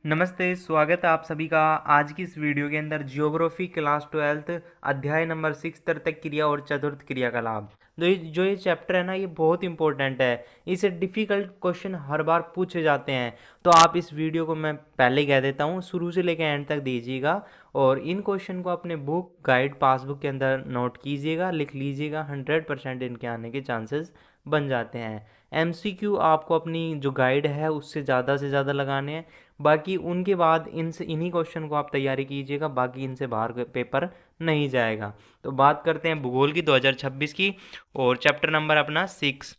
नमस्ते, स्वागत है आप सभी का आज की इस वीडियो के अंदर जियोग्राफी क्लास 12 अध्याय नंबर 6 तृतीयक क्रिया और चतुर्थ क्रिया का लाभ। जो ये चैप्टर है ना, ये बहुत इंपॉर्टेंट है। इसे डिफिकल्ट क्वेश्चन हर बार पूछे जाते हैं, तो आप इस वीडियो को मैं पहले कह देता हूँ, शुरू से लेकर एंड तक दीजिएगा और इन क्वेश्चन को अपने बुक गाइड पासबुक के अंदर नोट कीजिएगा, लिख लीजिएगा। 100% इनके आने के चांसेस बन जाते हैं। MCQ आपको अपनी जो गाइड है उससे ज़्यादा से ज़्यादा लगाने हैं। बाकी उनके बाद इनसे इन्हीं क्वेश्चन को आप तैयारी कीजिएगा, बाकी इनसे बाहर पेपर नहीं जाएगा। तो बात करते हैं भूगोल की 2026 की, और चैप्टर नंबर अपना 6।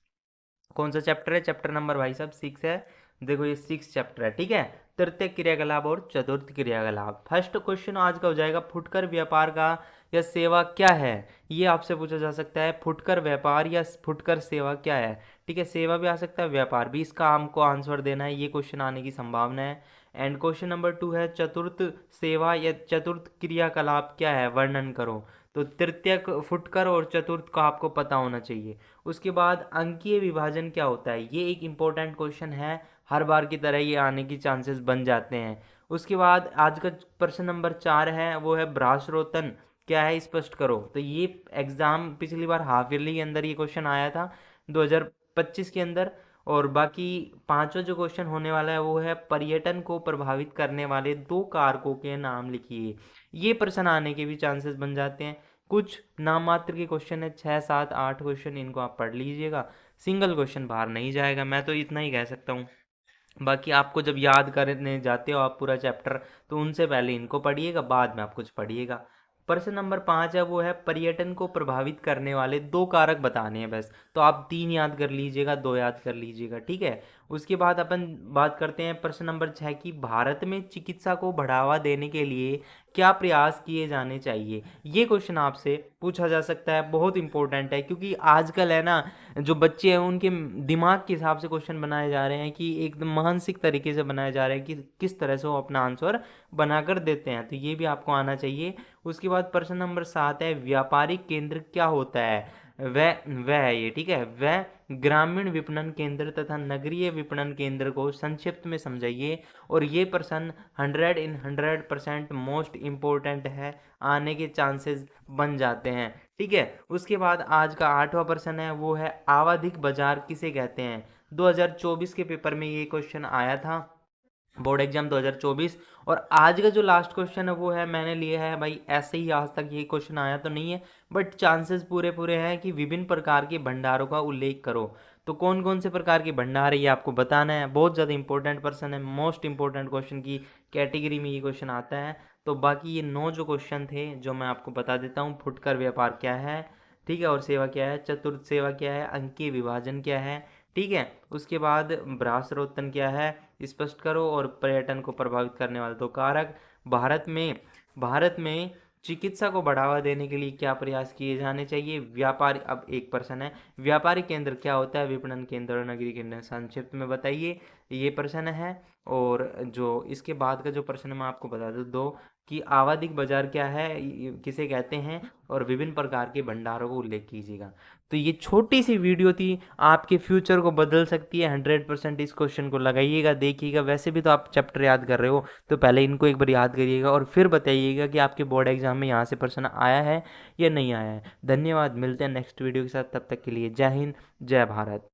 कौन सा चैप्टर है? चैप्टर नंबर भाई साहब 6 है। देखो ये 6 चैप्टर है, ठीक है। तृतीय क्रियाकलाप और चतुर्थ क्रियाकलाप। फर्स्ट क्वेश्चन आज का हो जाएगा, फुटकर व्यापार का या सेवा क्या है? ये आपसे पूछा जा सकता है, फुटकर व्यापार या फुटकर सेवा क्या है? ठीक है, सेवा भी आ सकता है, व्यापार भी। इसका हमको आंसर देना है, ये क्वेश्चन आने की संभावना है। एंड क्वेश्चन नंबर 2 है, चतुर्थ सेवा या चतुर्थ क्रियाकलाप क्या है, वर्णन करो। तो तृतीयक, फुटकर और चतुर्थ का आपको पता होना चाहिए। उसके बाद अंकीय विभाजन क्या होता है, ये एक इम्पोर्टेंट क्वेश्चन है, हर बार की तरह ये आने की चांसेस बन जाते हैं। उसके बाद आज का प्रश्न नंबर 4 है, वो है भ्रासरोतन क्या है, स्पष्ट करो। तो ये एग्जाम पिछली बार हाफ ईयरली के अंदर ये क्वेश्चन आया था 2025 के अंदर। और बाकी पांचवा जो क्वेश्चन होने वाला है वो है, पर्यटन को प्रभावित करने वाले 2 कारकों के नाम लिखिए। ये प्रश्न आने के भी चांसेस बन जाते हैं। कुछ नाम मात्र के क्वेश्चन है, 6 7 8 क्वेश्चन, इनको आप पढ़ लीजिएगा। सिंगल क्वेश्चन बाहर नहीं जाएगा, मैं तो इतना ही कह सकता हूँ। बाकी आपको जब याद करने जाते हो आप पूरा चैप्टर, तो उनसे पहले इनको पढ़िएगा, बाद में आप कुछ पढ़िएगा। प्रश्न नंबर 5 है, वो है पर्यटन को प्रभावित करने वाले 2 कारक बताने हैं बस। तो आप 3 याद कर लीजिएगा, 2 याद कर लीजिएगा, ठीक है। उसके बाद अपन बात करते हैं प्रश्न नंबर 6 की, भारत में चिकित्सा को बढ़ावा देने के लिए क्या प्रयास किए जाने चाहिए? ये क्वेश्चन आपसे पूछा जा सकता है, बहुत इंपॉर्टेंट है, क्योंकि आजकल है ना, जो बच्चे हैं उनके दिमाग के हिसाब से क्वेश्चन बनाए जा रहे हैं, कि एकदम मानसिक तरीके से बनाए जा रहे हैं कि किस तरह से वो अपना आंसर बनाकर देते हैं। तो ये भी आपको आना चाहिए। उसके बाद प्रश्न नंबर 7 है, व्यापारिक केंद्र क्या होता है? वह है ये, ठीक है। वह ग्रामीण विपणन केंद्र तथा नगरीय विपणन केंद्र को संक्षिप्त में समझाइए। और ये प्रश्न 100% मोस्ट इम्पोर्टेंट है, आने के चांसेस बन जाते हैं, ठीक है। उसके बाद आज का 8वां प्रश्न है, वो है आवधिक बाजार किसे कहते हैं? 2024 के पेपर में ये क्वेश्चन आया था, बोर्ड एग्जाम 2024। और आज का जो लास्ट क्वेश्चन है वो है, मैंने लिया है भाई, ऐसे ही आज तक ये क्वेश्चन आया तो नहीं है, बट चांसेस पूरे पूरे हैं कि विभिन्न प्रकार के भंडारों का उल्लेख करो। तो कौन कौन से प्रकार के भंडार है ये आपको बताना है। बहुत ज़्यादा इंपॉर्टेंट पर्सन है, मोस्ट इंपॉर्टेंट क्वेश्चन की कैटेगरी में ये क्वेश्चन आता है। तो बाकी ये 9 जो क्वेश्चन थे जो मैं आपको बता देता हूँ, फुटकर व्यापार क्या है, ठीक है, और सेवा क्या है, चतुर्थ सेवा क्या है, अंकीय विभाजन क्या है, ठीक है। उसके बाद भ्रासरोत्तन क्या है, स्पष्ट करो। और पर्यटन को प्रभावित करने वाले 2 कारक। भारत में चिकित्सा को बढ़ावा देने के लिए क्या प्रयास किए जाने चाहिए? व्यापार, अब एक प्रश्न है, व्यापारिक केंद्र क्या होता है, विपणन केंद्र और नगरीय केंद्र संक्षिप्त में बताइए, ये प्रश्न है। और जो इसके बाद का जो प्रश्न मैं आपको बता दूं, 2, कि आवधिक बाजार क्या है, किसे कहते हैं, और विभिन्न प्रकार के भंडारों को उल्लेख कीजिएगा। तो ये छोटी सी वीडियो थी, आपके फ्यूचर को बदल सकती है। 100% इस क्वेश्चन को लगाइएगा, देखिएगा। वैसे भी तो आप चैप्टर याद कर रहे हो, तो पहले इनको एक बार याद करिएगा और फिर बताइएगा कि आपके बोर्ड एग्जाम में यहाँ से प्रश्न आया है या नहीं आया है। धन्यवाद, मिलते हैं नेक्स्ट वीडियो के साथ, तब तक के लिए जय हिंद, जय भारत।